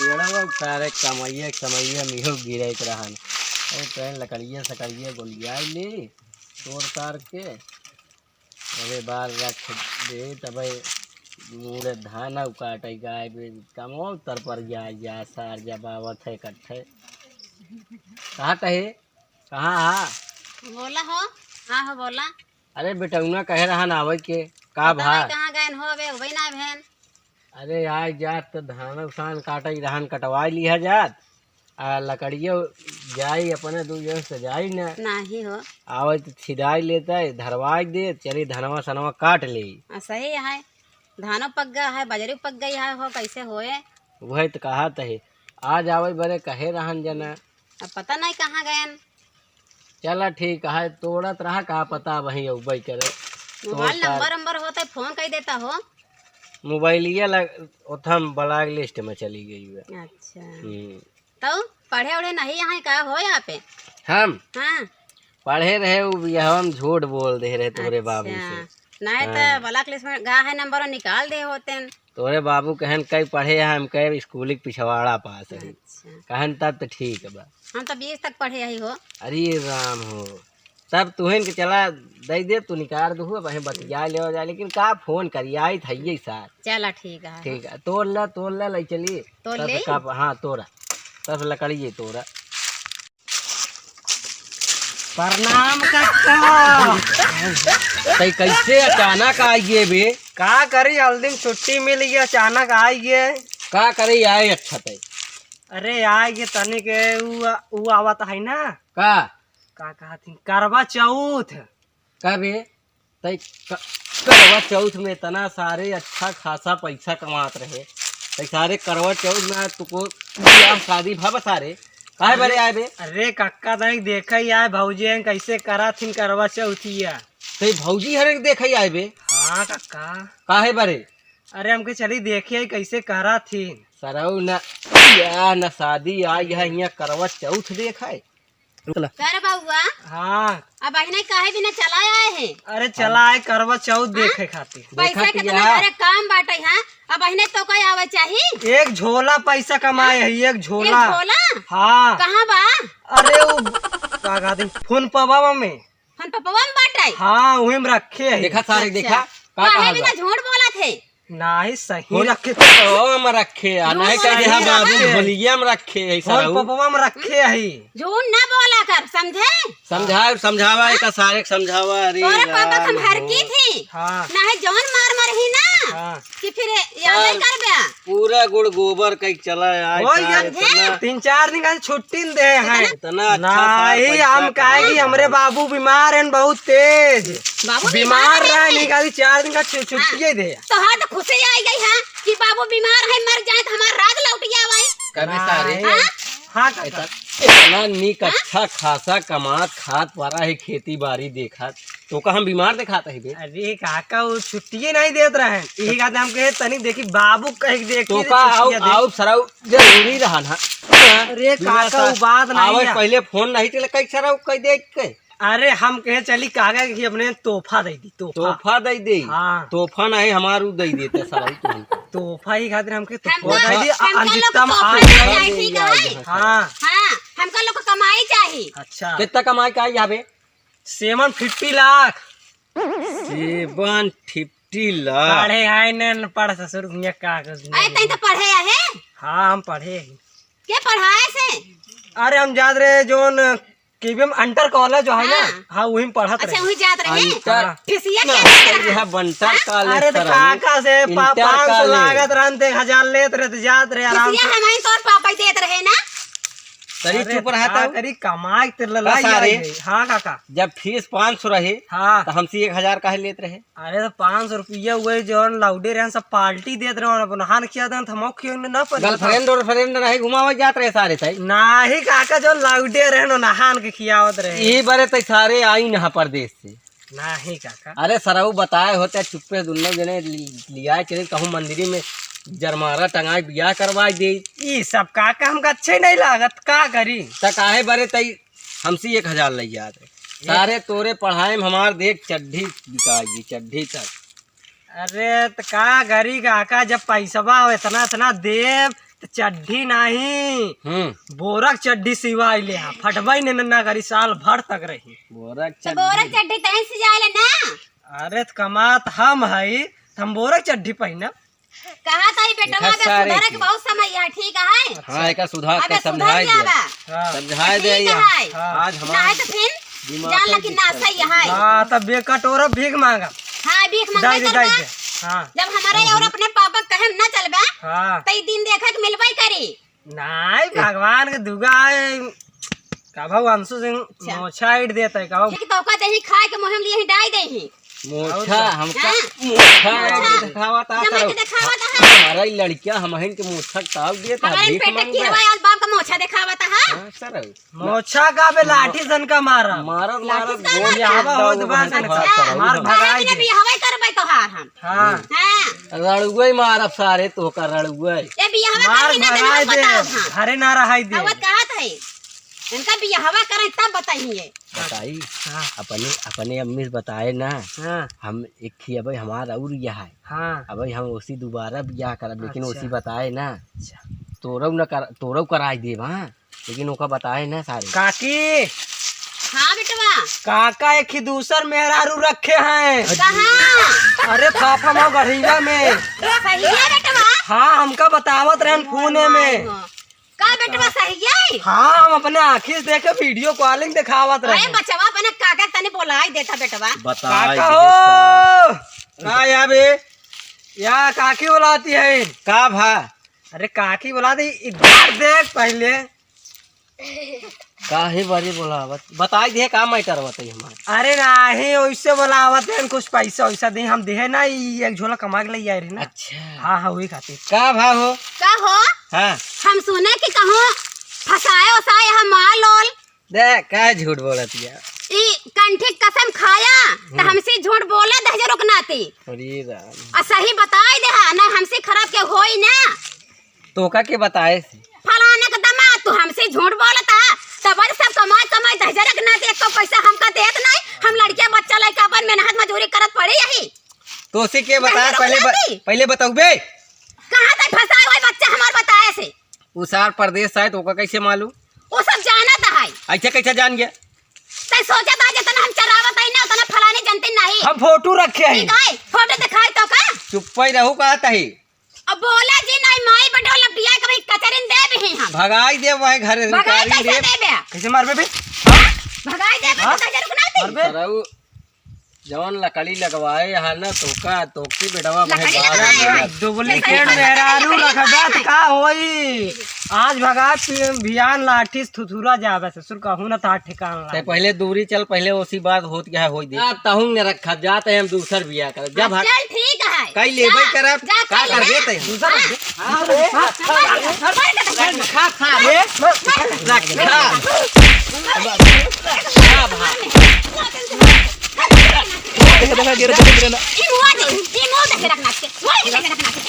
सारे कमाइए कमाइए मिहो गिरत रहन ट्रेन लकड़िए सकड़िए गोलिया ले तोड़ तार के अबे बार रख दे तब मुड़े धान काटे गाय कमो तर पर जा सार जा बावत है इकट्ठे कहाँ कहे कहाँ बोला हो। हाँ हो बोला। अरे बेटौना कहे रहन आवे के का भा कहाँ गए हो बे वही ना बहन। अरे आज जात तो धान उसान काटे धान कटवा लिया जात आ लकड़िया जाई अपने दू जन से जाई ना नहीं हो आवे तो छिदाई लेता है धरवाई दे चली धनवा सनवा काट ले सही है। धानो पक गया है बजरी पक गई है हो कैसे होए। वही तो कहा है आज आवे बरे कहे रहन जना अब पता नहीं कहाँ गए। चला ठीक है तोड़त रहा का पता वही उबई करे मोबाइल नंबर नंबर होता है फोन कर देता हो। मोबाइलिया उथम ब्लैक लिस्ट में चली गई है। अच्छा तो पढ़े उढ़े नहीं यहाँ का हो यहाँ पे हम हाँ पढ़े रहे हम झूठ बोल दे रहे तोरे बाबू से नहीं तो ब्लैक लिस्ट में गा है नंबर निकाल दे होते तोरे बाबू कहन कई पढ़े हम कई स्कूल पिछवाड़ा पास है कहन तब तो ठीक है बा हम तो 20 तक पढ़े यही हो। अरे राम हो तब तुहन के चला दे दे तू निकाल दू वही बतिया ले जा लेकिन का फोन करिए आई थी सार चला ठीक है तोड़ ला ले चलिए तोड़ ले हाँ तोड़ा तब लकड़िए तोड़ा प्रणाम काका तई कैसे अचानक आइए बे का करी हल्दी में छुट्टी मिल गई अचानक आइए का करे आए अच्छा तई अरे आइए तनिक ऊ आवत है ना का कहती करवा चौथ का बे तई करवा चौथ में इतना सारे अच्छा खासा पैसा कमात रहे तई सारे करवा चौथ में तुको शादी भा सारे काहे बरे आए बे। अरे कक्का तनिक देखा ही आए भौजी कैसे करा थी करवा चौथिया तई भौजी हरे देखा आए बे। हाँ कक्का काहे बरे अरे हमके चली देखे कैसे करा थी सरऊ न शादी आई है यहाँ करवा चौथ देखा है कर बाबुआ हाँ अब बहने काहे बिना चला आए हैं। अरे चला आए करवा चौथ देखे खातिर पैसा कितना सारे काम बाटे हैं अब बहने तो कोई आवे चाहिए। एक झोला पैसा कमाए है एक झोला। हाँ कहाँ बा। अरे वो का कहते फोन पवा में फोन पपवा में बाटे। हाँ वही में रखे है। देखा सारे देखा काहे बिना झूठ बोला थे। नहीं सही रखे में रखे नहीं कहे बाबू भोलिया में रखे पपवा में रखे है झूठ ना बोला कर समझे समझावा एक सारे समझावा। अरे तोरे पापा हम हर की थी हाँ ना है जौन मार ही ना हाँ कि फिर याद कर बे पूरा गुड़ गोबर कई चला यार 3-4 दिन का छुट्टी दे हैं इतना नहीं हम कहे कि हमरे बाबू बीमार हैं बहुत तेज बीमार रहे निकाली 4 दिन का छुट्टी दे तो हाँ तो खुशी आई गई है कि बाबू बीमार है मर जाए तो हमारा राज लौट जाए कभी सारे हाँ इतना नीक अच्छा खासा कमात खात वाला है खेती बाड़ी देखा तो का हम बीमार दिखाता है बे। अरे काका वो छुट्टी नहीं देते रहे यही कहते हम कहे तनी देखी बाबू कहे देख तो का आओ सराउ जरूरी रहा ना। अरे काका वो बात नहीं पहले फोन नहीं चला कई सराउ कई देख के अरे हम कहे चली काका कि अपने तोहफा दे दी तोहफा दे दे। हाँ तोहफा नहीं हमारू दे देते सराउ तोहफा ही खातिर हमके तोहफा दे दी अधिकतम हाँ हमको लोग को कमाई चाहिए। अच्छा कितना कमाई का यहाँ पे 750 लाख 750 लाख पढ़े है न पढ़ ससुर भैया कागज तई तो पढ़े है। हाँ हम पढ़े के पढ़ाए से। अरे हम जात रहे जोन केबीएम अंटर कॉलेज जो है ना हाँ वही में पढ़त अच्छा रहे। वही जात रहे फिसिया यह बंटर कॉलेज अरे तो काका से 500 लागत रहन 1000 लेत रहे तो जात रहे आराम से। हमारे तौर पापा देत रहे ना तरी चुप रहता करी कमाई ते ललाई। हाँ काका जब फीस 500 रहे हाँ तो हमसे 1000 काहे लेते रहे। अरे तो 500 रुपया हुए जो लाउडे रहे सब पार्टी देते रहे अपन हान किया था हम न गर्लफ्रेंड और फ्रेंड नहीं घुमावे जात रहे सारे थे नाही काका जो लाउडे रहे नहान के खियावत रहे यही बारे तक सारे आई न परदेश से नहीं काका। अरे सराऊ बताए होते चुप्पे दोनों जने लिया चले कहूँ मंदिर में जरमारा टंगाई बियाह करवा दे। ये सब काका हमका अच्छे नहीं लागत का करी काहे बारे तई हमसे 1000 ले जात सारे तोरे पढ़ाई में हमार देख चड्ढी बिकाई चड्ढी तक। अरे तो का करी काका जब पैसा इतना इतना देव तो चड्ढी नहीं हम्म बोरक चड्ढी सिवाय ले फटवाई ने ना करी साल भर तक रही। बोरक तो बोरक चड्डी तहन से जाए ना। अरे त कमात हम हई हम बोरक चड्ढी पहनब। कहा था बेटवा देखा बे सारे सुधारे के की। बहुत समय है ठीक है। हाँ एक सुधार अबे के सुधर समझाए गया दे बा। हाँ समझाए दे ठीक या। है। आज ना हमारा है तो फिर दिमाग जान ला पर कि दिक्कत नासा ही है। हाँ तब बेकटोरा भीख मांगा हाँ भीख दाई मांगे दे करबा। दाई दे। हाँ जब हमारे और अपने पापा कहे न चलबा हाँ तो ई दिन देखा के मिलबई करी। नहीं भगवान के दुगा कहू अंशु सिंह मोछाइट देता है कहू ठीक तो का दही खाए के मोहम लिए ही डाई देही। मोछा हमका हाँ। मोछा दिखावा था जब करो मैं दिखावा था हमारा ही लड़कियां हम के मोछा ताव दिए था हमारे भीख पेट मांग की रहा हवा आज बाप का मोछा दिखावा था। हां सर मोछा का बे लाठी सन का मारा मारत लाठी मारत से गोली आवा आवा होत बा सन का। मार भगाई काहे कि दे। भी हवा करबै तोहार हम। हाँ हां रड़ुए मारब सारे तो का रड़ुए ए भी हवा मार करके ना भगाई दे बताओ। हां घरे ना रहाई दे। आवत कहत है इनका भी हवा करे तब बताइए। बताई हाँ अपने अपने अम्मी से बताए ना हाँ हम एक ही अब हमारा और यह है हाँ अब हम उसी दोबारा ब्याह करब लेकिन अच्छा। उसी बताए ना अच्छा। तोरव कराई देब हाँ लेकिन ओका बताए ना सारे काकी हां बेटवा काका एक ही दूसर मेहरारू रखे हैं। कहां अरे पापा माँ गढ़ीवा में। सही है बेटवा। हाँ हमका बतावत रहन पुणे में। का बेटवा सही है। हाँ हम अपने आँखी से देखे वीडियो कॉलिंग दिखावत अरे रहे। बचवा अपने काका तने बोलाई देता बेटवा। बताए काका हो का या बे या काकी बुलाती है। का भा अरे काकी बुलाती इधर देख पहले। काहे बारे बोलावत बताई दे का मैटर बताई हमारे अरे नहीं वैसे बुलावत है कुछ पैसा वैसा दे हम दे ना एक झोला कमा के ले आए रही ना। अच्छा हाँ हाँ वही खातिर। का भा हो का हो हाँ हम सुने कि कहूँ फसाए वसाए हम माल ओल दे का झूठ बोलत या ई कंठी कसम खाया तो हमसे झूठ बोले दहजे रुकनाती अरे राम और सही बताई दे ना हमसे खराब के होई ना। तोका के बताए से फलाने का दमा तू हमसे झूठ बोलता तब सब कमाई कमाई दहजे रखनाती एक तो पैसा हमका देत नहीं। हम लड़के बच्चा लड़का अपन मेहनत मजदूरी करत पड़े यही तो से के बताया नहीं, पहले रुकना पहले बताऊ बे कहाँ तक फंसाए हुए बच्चा हमार बताए से उसार प्रदेश है तो ओका कैसे मालूम वो सब जाना था है ऐसे कैसे जान गया तै सोचा था जितना हम चरावत है ना उतना फलाने जनते नहीं। हम फोटो रखे हैं। ठीक है फोटो दिखाई तो का चुप ही रहू कहता है अब बोला जी नहीं माई बटो लपटिया के भाई कचरिन दे भी हम भगाई दे वह घर भगाई निकाली कैसे दे दे बे कैसे मारबे बे। भगाई दे बे तो दहजे रुकनाती। मारबे सरऊ जवन लकड़ी लगवाए यहाँ ना तोका तोके बेटवा वह लकड़ी बाहर लगवाए आ हैं। गया। डुप्लीकेट मेहरारू रखबे त का होई। आज भगा बियान लाठी से थुथुरा जावे ससुर कहूं ना था ठिकान ते ला। पहले दूरी चल पहले उसी बात होत गया होई दे तहु ने रखा जाते हैं हम दूसर बिया कर जा भाग चल ठीक है कई लेबै जा, करब जा का कई कर ले। देते दूसरा खा खा रे रख खा ई मुआ दे ई मुआ दे रखना के वो दे रखना के